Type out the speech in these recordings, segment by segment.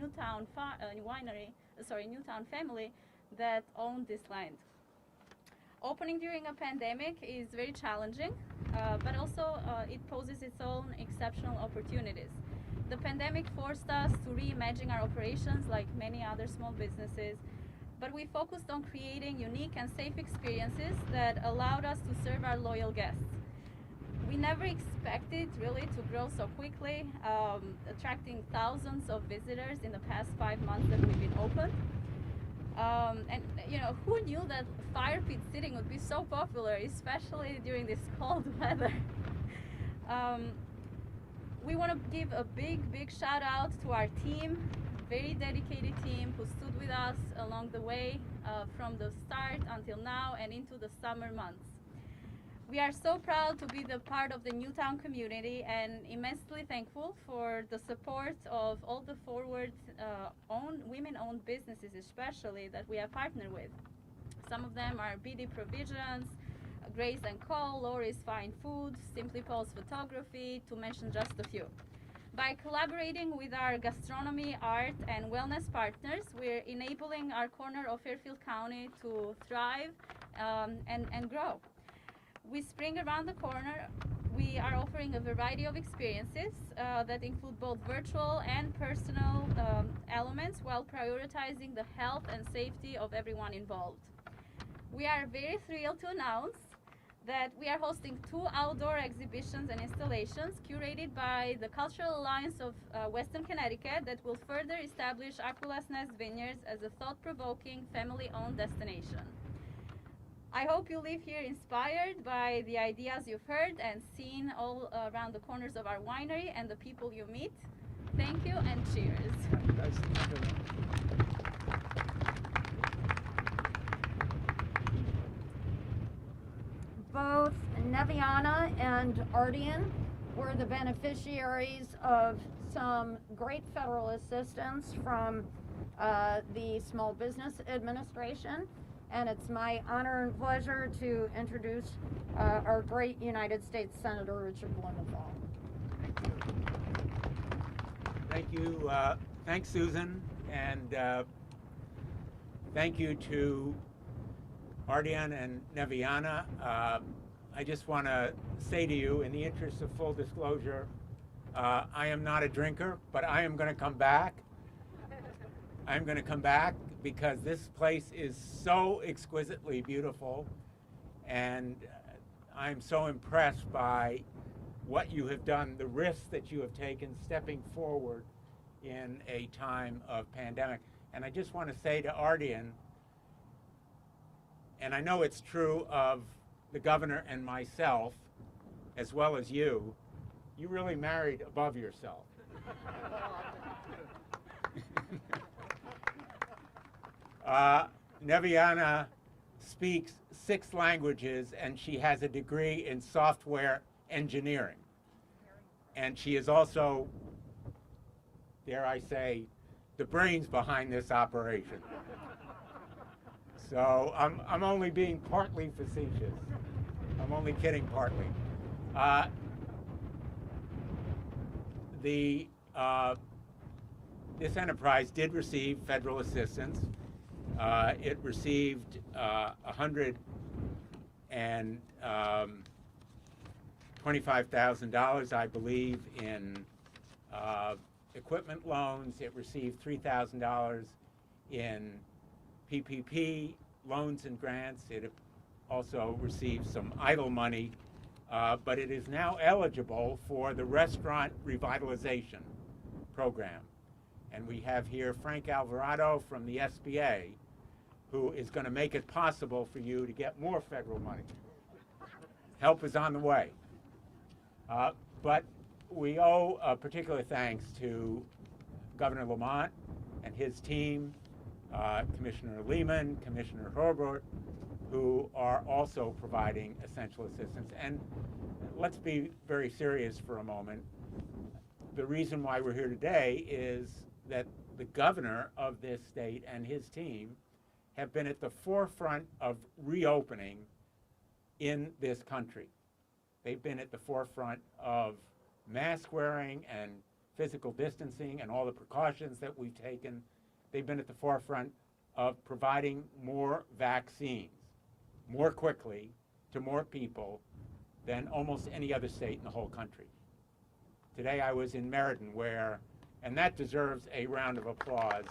Newtown family that owned this land. Opening during a pandemic is very challenging, but also it poses its own exceptional opportunities. The pandemic forced us to reimagine our operations like many other small businesses, but we focused on creating unique and safe experiences that allowed us to serve our loyal guests. We never expected really to grow so quickly, attracting thousands of visitors in the past 5 months that we've been open. And who knew that fire pit sitting would be so popular, especially during this cold weather? We want to give a big shout out to our team, very dedicated team who stood with us along the way from the start until now and into the summer months. We are so proud to be the part of the Newtown community and immensely thankful for the support of all the women-owned businesses especially that we have partnered with. Some of them are BD Provisions, Grace & Co., Lori's Fine Foods, Simply Paul's Photography, to mention just a few. By collaborating with our gastronomy, art, and wellness partners, we're enabling our corner of Fairfield County to thrive and grow. With spring around the corner, we are offering a variety of experiences that include both virtual and personal elements while prioritizing the health and safety of everyone involved. We are very thrilled to announce that we are hosting 2 outdoor exhibitions and installations curated by the Cultural Alliance of Western Connecticut that will further establish Aquila's Nest Vineyards as a thought-provoking, family-owned destination. I hope you leave here inspired by the ideas you've heard and seen all around the corners of our winery and the people you meet. Thank you and cheers. Both Neviana and Ardian were the beneficiaries of some great federal assistance from the Small Business Administration. And it's my honor and pleasure to introduce our great United States Senator Richard Blumenthal. Thank you. Thanks, Susan, and thank you to Ardian and Neviana. I just want to say to you, in the interest of full disclosure, I am not a drinker, but I am going to come back. I'm going to come back because this place is so exquisitely beautiful, and I'm so impressed by what you have done, the risks that you have taken stepping forward in a time of pandemic. And I just want to say to Ardian, and I know it's true of the governor and myself, as well as you really married above yourself. Neviana speaks 6 languages and she has a degree in software engineering. And she is also, dare I say, the brains behind this operation. So I'm only being partly facetious. I'm only kidding partly. This enterprise did receive federal assistance. It received $125,000, I believe, in equipment loans. It received $3,000 in PPP loans and grants. It also received some idle money, but it is now eligible for the restaurant revitalization program. And we have here Frank Alvarado from the SBA, who is going to make it possible for you to get more federal money. Help is on the way. But we owe a particular thanks to Governor Lamont and his team, Commissioner Lehman, Commissioner Herbert, who are also providing essential assistance. And let's be very serious for a moment. The reason why we're here today is that the governor of this state and his team have been at the forefront of reopening in this country. They've been at the forefront of mask wearing and physical distancing and all the precautions that we've taken, they've been at the forefront of providing more vaccines more quickly to more people than almost any other state in the whole country. Today I was in Meriden where, and that deserves a round of applause.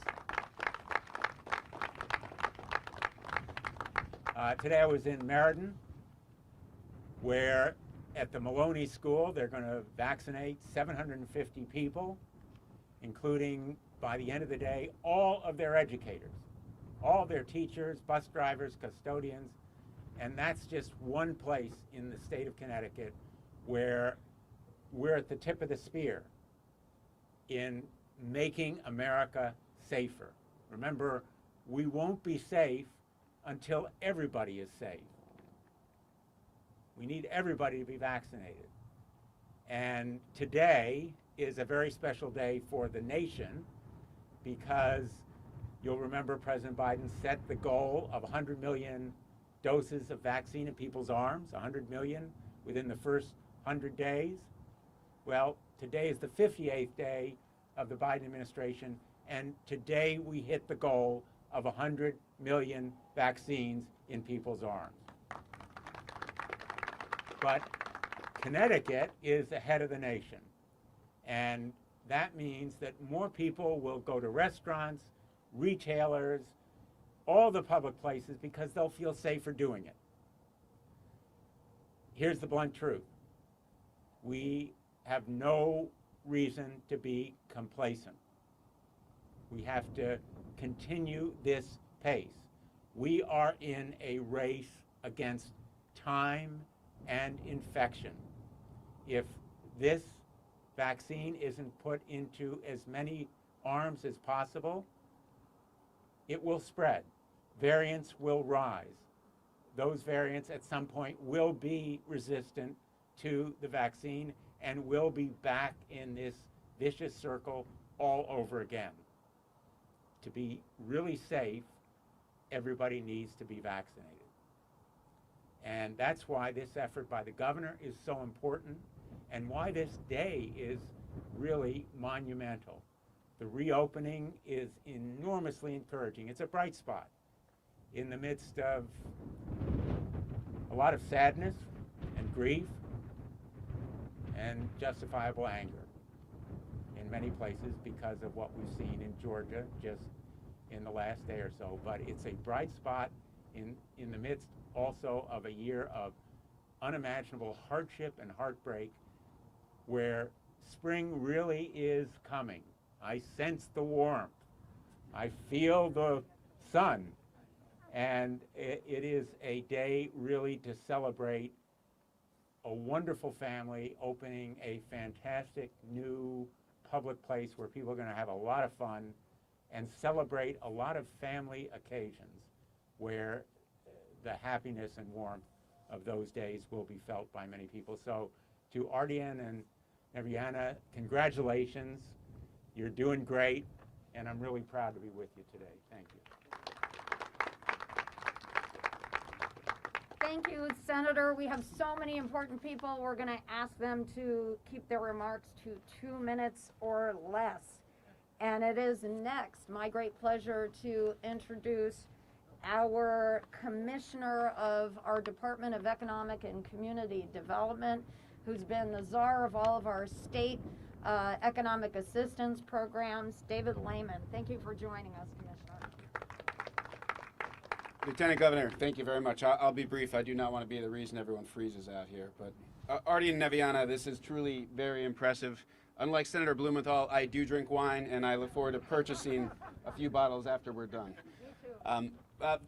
Today I was in Meriden where at the Maloney School they're going to vaccinate 750 people, including, by the end of the day, all of their educators, all their teachers, bus drivers, custodians, and that's just one place in the state of Connecticut where we're at the tip of the spear in making America safer. Remember, we won't be safe until everybody is safe. We need everybody to be vaccinated. And today is a very special day for the nation because you'll remember President Biden set the goal of 100 million doses of vaccine in people's arms, 100 million within the first 100 days. Well, today is the 58th day of the Biden administration, and today we hit the goal of 100 million vaccines in people's arms. But Connecticut is ahead of the nation, and that means that more people will go to restaurants, retailers, all the public places because they'll feel safer doing it. Here's the blunt truth. We have no reason to be complacent. We have to continue this pace. We are in a race against time and infection. If this vaccine isn't put into as many arms as possible, it will spread. Variants will rise. Those variants at some point will be resistant to the vaccine and will be back in this vicious circle all over again. To be really safe, everybody needs to be vaccinated. And that's why this effort by the governor is so important and why this day is really monumental. The reopening is enormously encouraging. It's a bright spot in the midst of a lot of sadness and grief and justifiable anger in many places because of what we've seen in Georgia just in the last day or so. But it's a bright spot in the midst also of a year of unimaginable hardship and heartbreak where spring really is coming. I sense the warmth. I feel the sun. And it is a day really to celebrate a wonderful family opening a fantastic new public place where people are going to have a lot of fun and celebrate a lot of family occasions where the happiness and warmth of those days will be felt by many people. So to Ardian and Neviana, congratulations. You're doing great, and I'm really proud to be with you today. Thank you. Thank you, Senator. We have so many important people. We're going to ask them to keep their remarks to 2 minutes or less. And it is next my great pleasure to introduce our Commissioner of our Department of Economic and Community Development, who's been the czar of all of our state economic assistance programs, David Lamont. Thank you for joining us, Commissioner. Lieutenant Governor, thank you very much. I'll be brief. I do not want to be the reason everyone freezes out here. But Artie and Neviana, this is truly very impressive. Unlike Senator Blumenthal, I do drink wine, and I look forward to purchasing a few bottles after we're done.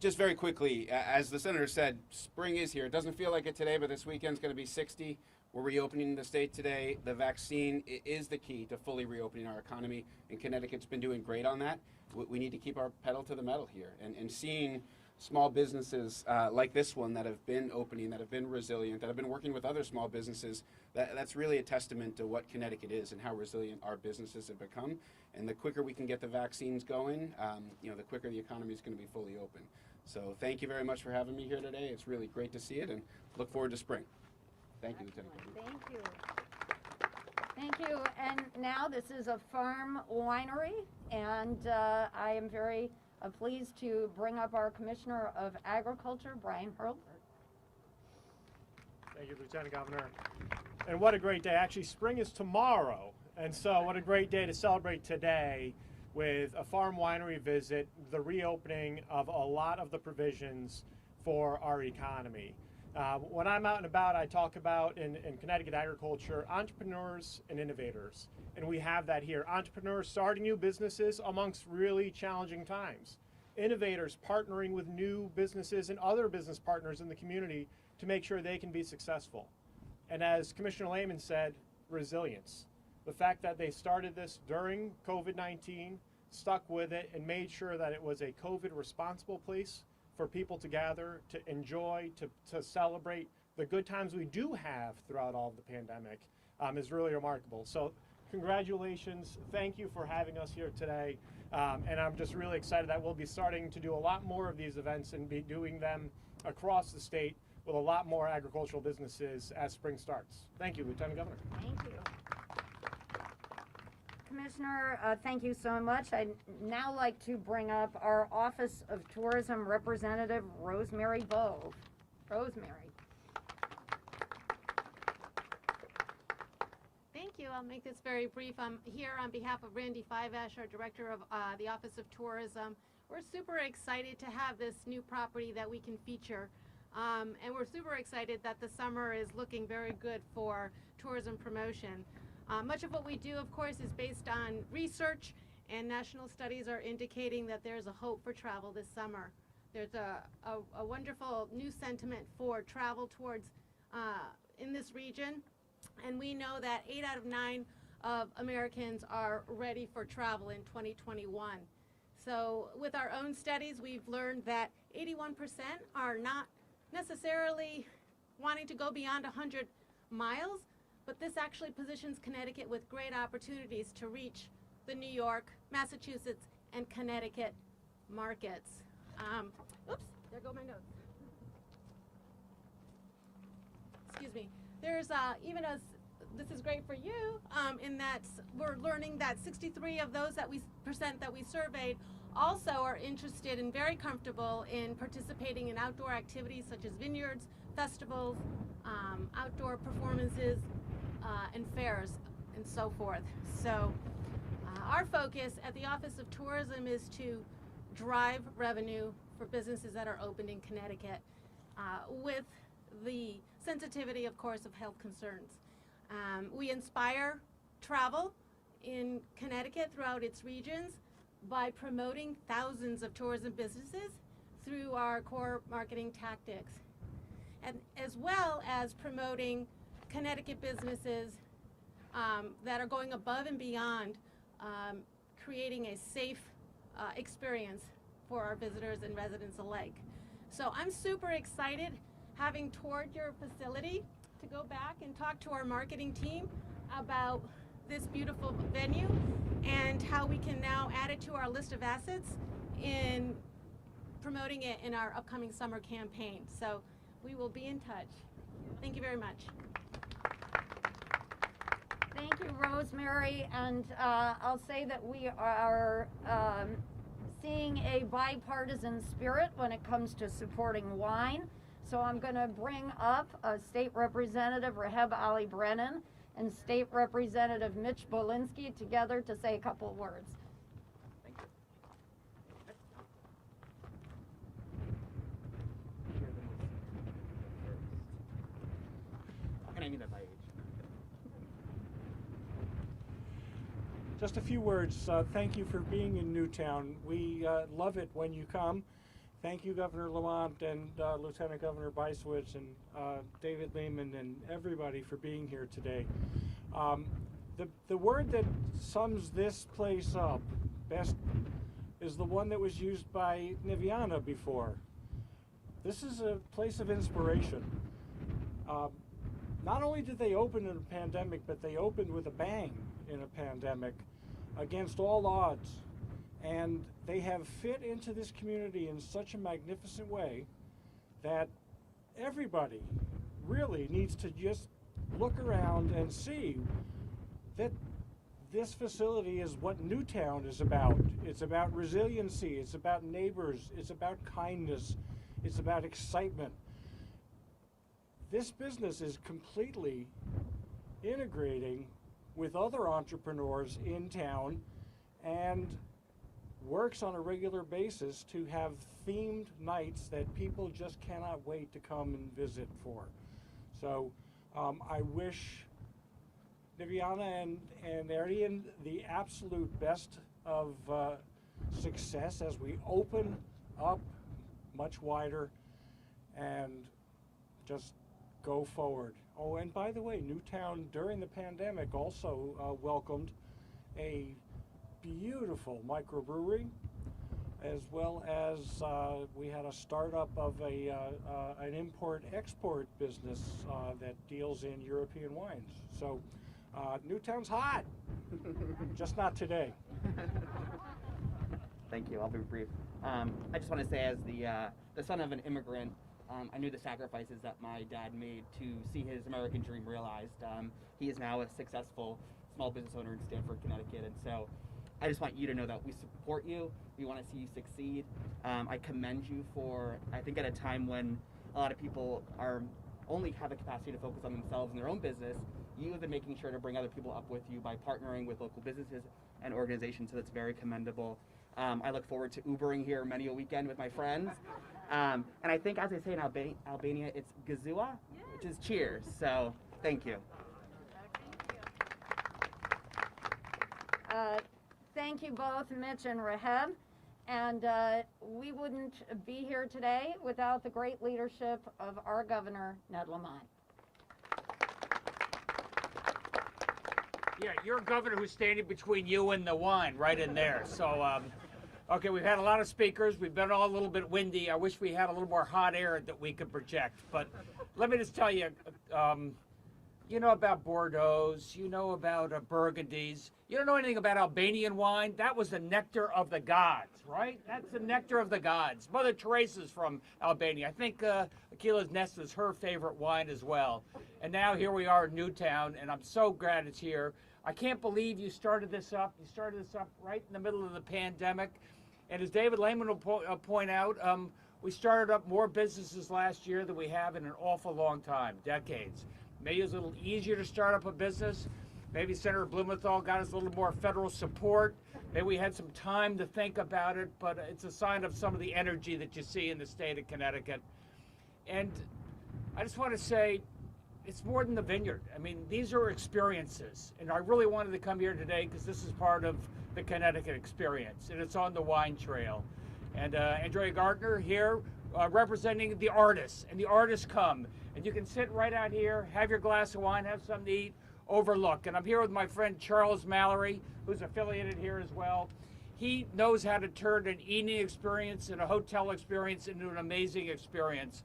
Just very quickly, as the Senator said, spring is here. It doesn't feel like it today, but this weekend's going to be 60. We're reopening the state today. The vaccine is the key to fully reopening our economy, and Connecticut's been doing great on that. We need to keep our pedal to the metal here. And seeing small businesses like this one that have been opening, that have been resilient, that have been working with other small businesses, that's really a testament to what Connecticut is and how resilient our businesses have become. And the quicker we can get the vaccines going, the quicker the economy is going to be fully open. So thank you very much for having me here today. It's really great to see it, and look forward to spring. Thank you, Lieutenant Governor. Thank you. Thank you. And now this is a farm winery, and I am very pleased to bring up our Commissioner of Agriculture, Brian Hurlbert. Thank you, Lieutenant Governor. And what a great day. Actually, spring is tomorrow. And so what a great day to celebrate today with a farm winery visit, the reopening of a lot of the provisions for our economy. When I'm out and about, I talk about in Connecticut agriculture, entrepreneurs and innovators. And we have that here. Entrepreneurs starting new businesses amongst really challenging times. Innovators partnering with new businesses and other business partners in the community to make sure they can be successful. And as Commissioner Lamont said, resilience. The fact that they started this during COVID-19, stuck with it, and made sure that it was a COVID responsible place for people to gather, to enjoy, to celebrate the good times we do have throughout all of the pandemic is really remarkable. So congratulations, thank you for having us here today. And I'm just really excited that we'll be starting to do a lot more of these events and be doing them across the state with a lot more agricultural businesses as spring starts. Thank you, Lieutenant Governor. Thank you. Commissioner, thank you so much. I'd now like to bring up our Office of Tourism Representative, Rosemary Bove. Rosemary. Thank you. I'll make this very brief. I'm here on behalf of Randy Fiveash, our Director of the Office of Tourism. We're super excited to have this new property that we can feature. And we're super excited that the summer is looking very good for tourism promotion. Much of what we do, of course, is based on research, and national studies are indicating that there's a hope for travel this summer. There's a wonderful new sentiment for travel towards in this region, and we know that 8 out of 9 of Americans are ready for travel in 2021. So with our own studies, we've learned that 81% are not necessarily wanting to go beyond 100 miles, but this actually positions Connecticut with great opportunities to reach the New York, Massachusetts, and Connecticut markets. Oops, there go my notes. Excuse me. There's even as this is great for you in that we're learning that 63 of those that we surveyed also are interested and very comfortable in participating in outdoor activities such as vineyards, festivals, outdoor performances, and fairs, and so forth. So our focus at the Office of Tourism is to drive revenue for businesses that are opened in Connecticut with the sensitivity, of course, of health concerns. We inspire travel in Connecticut throughout its regions by promoting thousands of tourism businesses through our core marketing tactics, and as well as promoting Connecticut businesses that are going above and beyond creating a safe experience for our visitors and residents alike. So I'm super excited, having toured your facility, to go back and talk to our marketing team about this beautiful venue and how we can now add it to our list of assets in promoting it in our upcoming summer campaign. So we will be in touch. Thank you very much. Thank you, Rosemary. And I'll say that we are seeing a bipartisan spirit when it comes to supporting wine. So I'm going to bring up State Representative Raheb Ali Brennan and State Representative Mitch Bolinsky together to say a couple of words. Thank you. How can I need that by age? Just a few words. Thank you for being in Newtown. We love it when you come. Thank you, Governor Lamont and Lieutenant Governor Bysiewicz and David Lehman and everybody for being here today. The word that sums this place up best is the one that was used by Niviana before. This is a place of inspiration. Not only did they open in a pandemic, but they opened with a bang in a pandemic against all odds. And they have fit into this community in such a magnificent way that everybody really needs to just look around and see that this facility is what Newtown is about. It's about resiliency, it's about neighbors, it's about kindness, it's about excitement. This business is completely integrating with other entrepreneurs in town and works on a regular basis to have themed nights that people just cannot wait to come and visit for. So I wish Niviana and Arian the absolute best of success as we open up much wider and just go forward. Oh, and by the way, Newtown during the pandemic also welcomed a beautiful microbrewery, as well as we had a startup of an import-export business that deals in European wines. So Newtown's hot, just not today. Thank you. I'll be brief. I just want to say, as the son of an immigrant, I knew the sacrifices that my dad made to see his American dream realized. He is now a successful small business owner in Stamford, Connecticut, and so I just want you to know that we support you. We want to see you succeed. I commend you for, I think at a time when a lot of people only have the capacity to focus on themselves and their own business, you have been making sure to bring other people up with you by partnering with local businesses and organizations, so that's very commendable. I look forward to Ubering here many a weekend with my friends. And I think, as they say in Albania, it's gazua, which is cheers. So, thank you. Thank you both, Mitch and Raheb. And we wouldn't be here today without the great leadership of our governor, Ned Lamont. Yeah, you're a governor who's standing between you and the wine, right in there. So, okay, we've had a lot of speakers. We've been all a little bit windy. I wish we had a little more hot air that we could project. But let me just tell you, you know about Bordeaux's, you know about Burgundies. You don't know anything about Albanian wine? That was the nectar of the gods, right? That's the nectar of the gods. Mother Teresa's from Albania. I think Aquila's Nest is her favorite wine as well. And now here we are in Newtown, and I'm so glad it's here. I can't believe you started this up. You started this up right in the middle of the pandemic. And as David Lamont will point out, we started up more businesses last year than we have in an awful long time, decades. Maybe it was a little easier to start up a business. Maybe Senator Blumenthal got us a little more federal support. Maybe we had some time to think about it, but it's a sign of some of the energy that you see in the state of Connecticut. And I just want to say, it's more than the Vineyard. I mean, these are experiences. And I really wanted to come here today because this is part of the Connecticut experience, and it's on the wine trail. And Andrea Gardner here representing the artists, and the artists come. And you can sit right out here, have your glass of wine, have something to eat, overlook. And I'm here with my friend Charles Mallory, who's affiliated here as well. He knows how to turn an evening experience and a hotel experience into an amazing experience.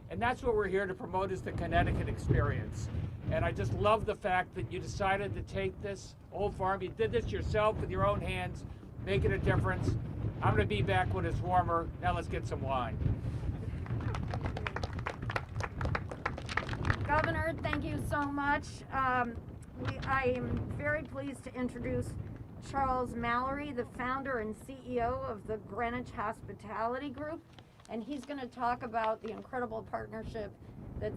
And that's what we're here to promote, is the Connecticut experience. And I just love the fact that you decided to take this old farm. You did this yourself with your own hands, making a difference. I'm gonna be back when it's warmer. Now let's get some wine. Governor, thank you so much. I am very pleased to introduce Charles Mallory, the founder and CEO of the Greenwich Hospitality Group, and he's going to talk about the incredible partnership that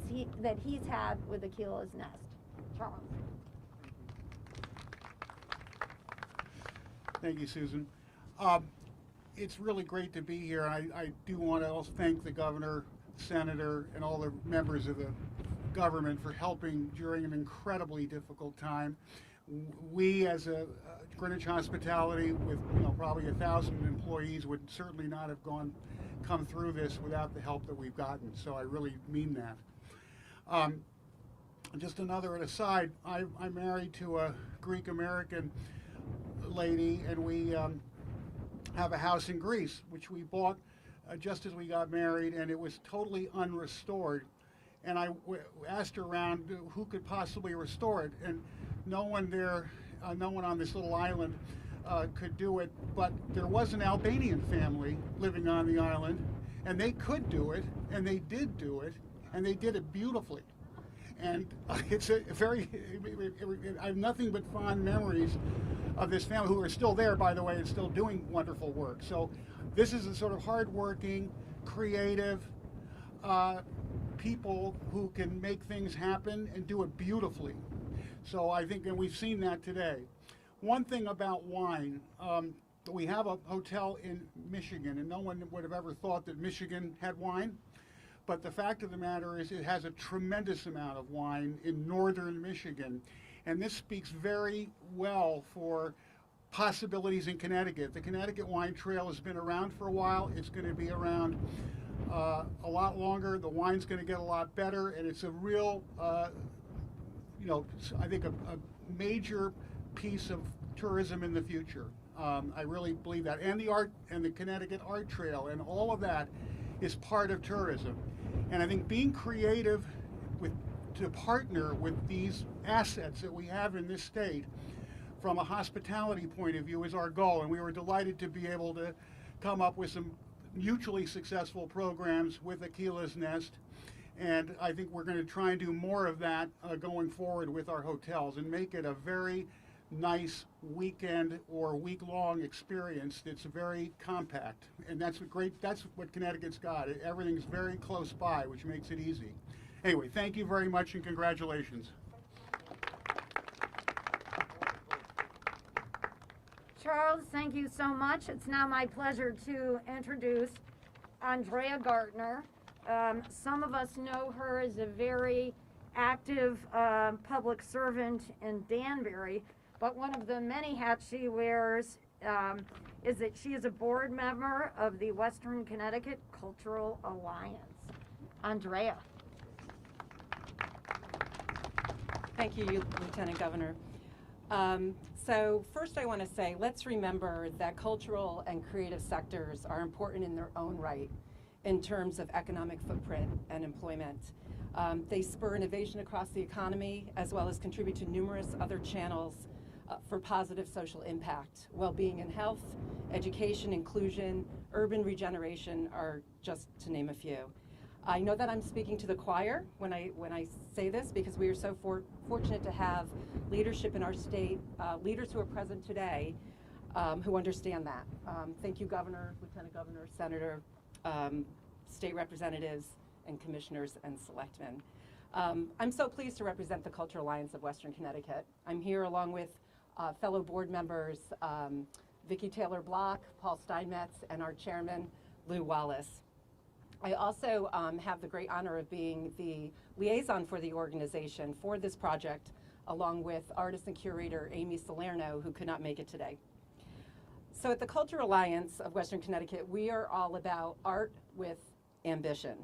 he's had with Aquila's Nest. Charles. Thank you, Susan. It's really great to be here. I do want to also thank the governor, senator, and all the members of the government for helping during an incredibly difficult time. We, as a Greenwich Hospitality, with probably 1,000 employees, would certainly not have come through this without the help that we've gotten. So I really mean that. Just another aside, I'm married to a Greek American lady, and we have a house in Greece, which we bought just as we got married, and it was totally unrestored. And I asked around who could possibly restore it, and no one there, no one on this little island could do it. But there was an Albanian family living on the island, and they could do it, and they did do it, and they did it beautifully. And it's a very, I have nothing but fond memories of this family, who are still there, by the way, and still doing wonderful work. So this is a sort of hardworking, creative people who can make things happen and do it beautifully. So I think, and we've seen that today. One thing about wine, we have a hotel in Michigan, and no one would have ever thought that Michigan had wine. But the fact of the matter is it has a tremendous amount of wine in northern Michigan. And this speaks very well for possibilities in Connecticut. The Connecticut Wine Trail has been around for a while. It's going to be around a lot longer. The wine's going to get a lot better, and it's a real, I think a major piece of tourism in the future. I really believe that. And the art, and the Connecticut Art Trail, and all of that is part of tourism. And I think being creative to partner with these assets that we have in this state from a hospitality point of view is our goal. And we were delighted to be able to come up with some mutually successful programs with Aquila's Nest. And I think we're going to try and do more of that going forward with our hotels and make it a very nice weekend or week-long experience that's very compact. And that's what Connecticut's got. Everything's very close by, which makes it easy. Anyway, thank you very much and congratulations. Charles, thank you so much. It's now my pleasure to introduce Andrea Gartner. Some of us know her as a very active public servant in Danbury, but one of the many hats she wears is that she is a board member of the Western Connecticut Cultural Alliance. Andrea. Thank you, Lieutenant Governor. So first I want to say, let's remember that cultural and creative sectors are important in their own right in terms of economic footprint and employment. They spur innovation across the economy, as well as contribute to numerous other channels for positive social impact. Well-being and health, education, inclusion, urban regeneration are just to name a few. I know that I'm speaking to the choir when I say this, because we are so fortunate to have leadership in our state, leaders who are present today who understand that. Thank you, Governor, Lieutenant Governor, Senator, state representatives, and commissioners and selectmen. I'm so pleased to represent the Cultural Alliance of Western Connecticut. I'm here along with fellow board members, Vicki Taylor-Block, Paul Steinmetz, and our chairman, Lou Wallace. I also have the great honor of being the liaison for the organization for this project, along with artist and curator Amy Salerno, who could not make it today. So at the Cultural Alliance of Western Connecticut, we are all about art with ambition.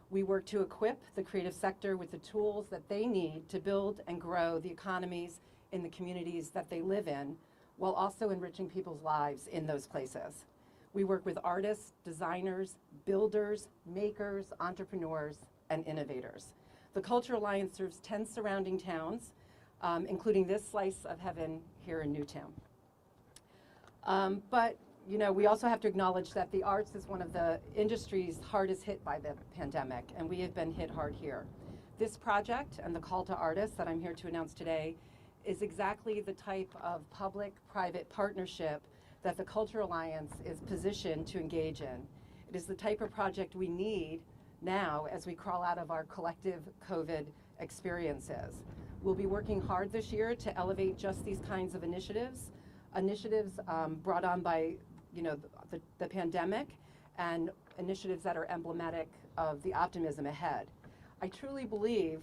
We work to equip the creative sector with the tools that they need to build and grow the economies in the communities that they live in, while also enriching people's lives in those places. We work with artists, designers, builders, makers, entrepreneurs, and innovators. The Cultural Alliance serves 10 surrounding towns, including this slice of heaven here in Newtown. But you know, we also have to acknowledge that the arts is one of the industries hardest hit by the pandemic, and we have been hit hard here. This project and the call to artists that I'm here to announce today is exactly the type of public-private partnership that the Cultural Alliance is positioned to engage in. It is the type of project we need now as we crawl out of our collective COVID experiences. We'll be working hard this year to elevate just these kinds of initiatives brought on by the pandemic, and initiatives that are emblematic of the optimism ahead. I truly believe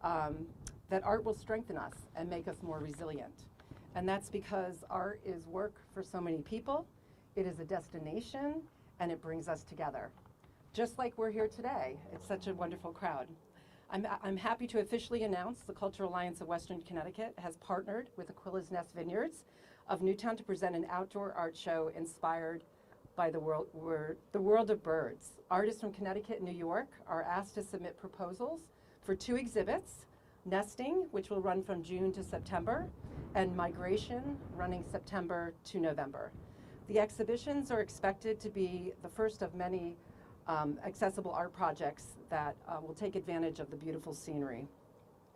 that art will strengthen us and make us more resilient. And that's because art is work for so many people, it is a destination, and it brings us together. Just like we're here today, it's such a wonderful crowd. I'm happy to officially announce the Cultural Alliance of Western Connecticut has partnered with Aquila's Nest Vineyards of Newtown to present an outdoor art show inspired by the world of birds. Artists from Connecticut and New York are asked to submit proposals for 2 exhibits, Nesting, which will run from June to September, and Migration, running September to November. The exhibitions are expected to be the first of many accessible art projects that will take advantage of the beautiful scenery.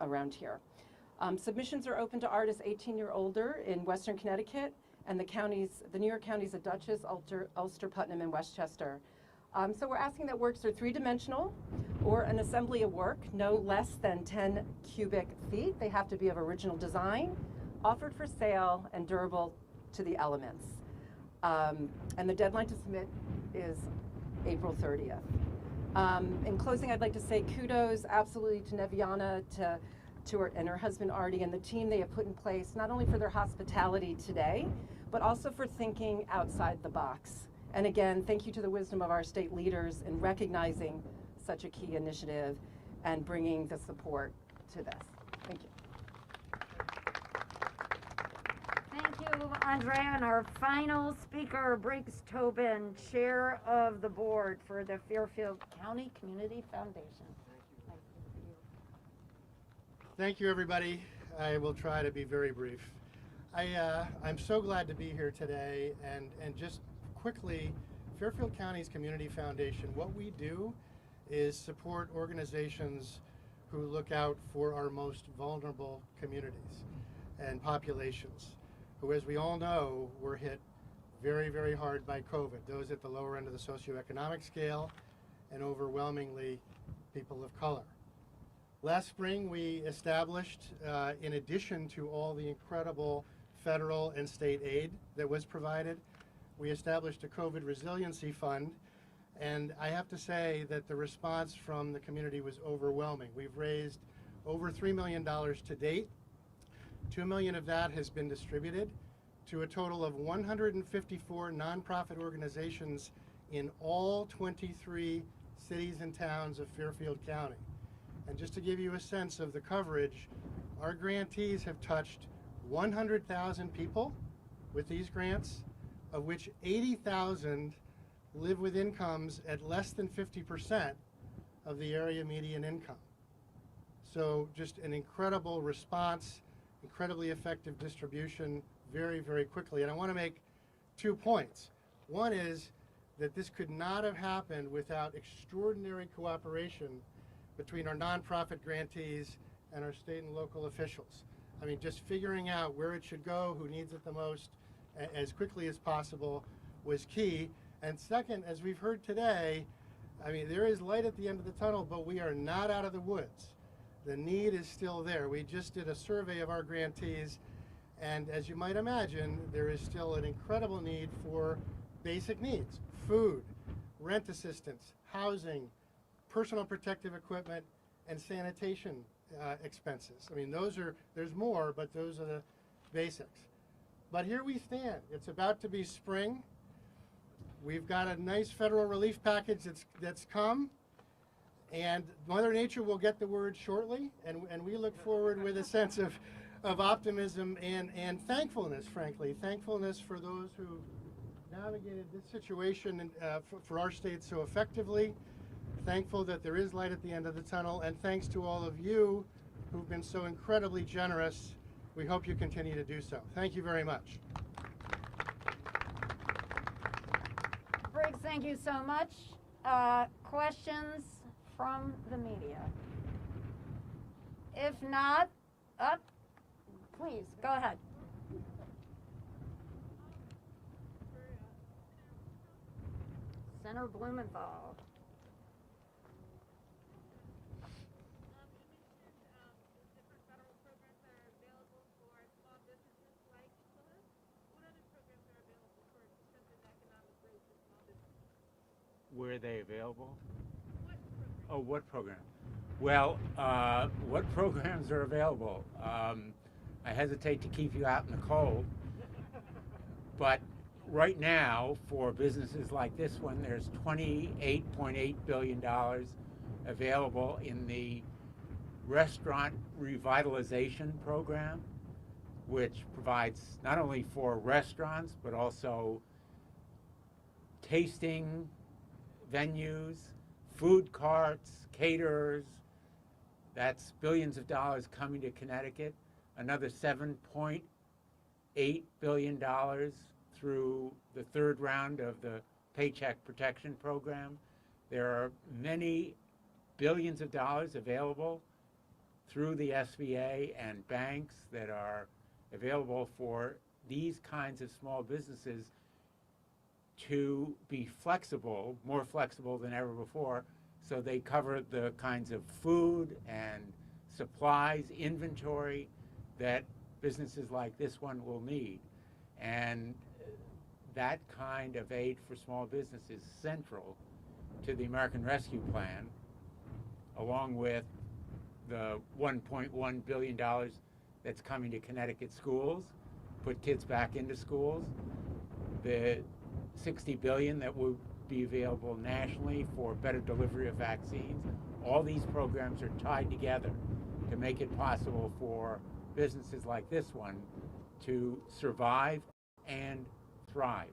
around here. Submissions are open to artists 18 or older in Western Connecticut and the New York counties of Dutchess, Ulster, Putnam, and Westchester. So we're asking that works are three-dimensional or an assembly of work no less than 10 cubic feet. They have to be of original design, offered for sale, and durable to the elements. And the deadline to submit is April 30th. In closing, I'd like to say kudos absolutely to Neviana, to her and her husband Artie and the team they have put in place, not only for their hospitality today, but also for thinking outside the box. And again, thank you to the wisdom of our state leaders in recognizing such a key initiative and bringing the support to this. Thank you. Thank you, Andrea. And our final speaker, Briggs Tobin, Chair of the Board for the Fairfield County Community Foundation. Thank you, everybody. I will try to be very brief. I'm so glad to be here today, and just quickly, Fairfield County's Community Foundation, what we do is support organizations who look out for our most vulnerable communities and populations, who, as we all know, were hit very, very hard by COVID, those at the lower end of the socioeconomic scale, and overwhelmingly people of color. Last spring, we established, in addition to all the incredible federal and state aid that was provided, we established a COVID resiliency fund, and I have to say that the response from the community was overwhelming. We've raised over $3 million to date. $2 million of that has been distributed to a total of 154 nonprofit organizations in all 23 cities and towns of Fairfield County. And just to give you a sense of the coverage, our grantees have touched 100,000 people with these grants, of which 80,000 live with incomes at less than 50% of the area median income. So just an incredible response, incredibly effective distribution very, very quickly. And I want to make 2 points. One is that this could not have happened without extraordinary cooperation between our nonprofit grantees and our state and local officials. I mean, just figuring out where it should go, who needs it the most, as quickly as possible was key. And second, as we've heard today, I mean, there is light at the end of the tunnel, but we are not out of the woods. The need is still there. We just did a survey of our grantees, and as you might imagine, there is still an incredible need for basic needs: food, rent assistance, housing, personal protective equipment, and sanitation expenses. I mean, there's more, but those are the basics. But here we stand. It's about to be spring. We've got a nice federal relief package that's come, and Mother Nature will get the word shortly, and we look forward with a sense of optimism and thankfulness, frankly. Thankfulness for those who navigated this situation for our state so effectively. Thankful that there is light at the end of the tunnel, and thanks to all of you who've been so incredibly generous. We hope you continue to do so. Thank you very much. Briggs, thank you so much. Questions from the media? If not, please, go ahead. Senator Blumenthal. Where are they available? Oh, what program? Well, what programs are available? I hesitate to keep you out in the cold, but right now, for businesses like this one, there's $28.8 billion available in the Restaurant Revitalization Program, which provides not only for restaurants, but also tasting venues, food carts, caterers. That's billions of dollars coming to Connecticut. Another $7.8 billion through the third round of the Paycheck Protection Program. There are many billions of dollars available through the SBA and banks that are available for these kinds of small businesses to be flexible, more flexible than ever before, so they cover the kinds of food and supplies, inventory that businesses like this one will need. And that kind of aid for small business is central to the American Rescue Plan, along with the $1.1 billion that's coming to Connecticut schools, put kids back into schools, the $60 billion that will be available nationally for better delivery of vaccines. All these programs are tied together to make it possible for businesses like this one to survive and thrive.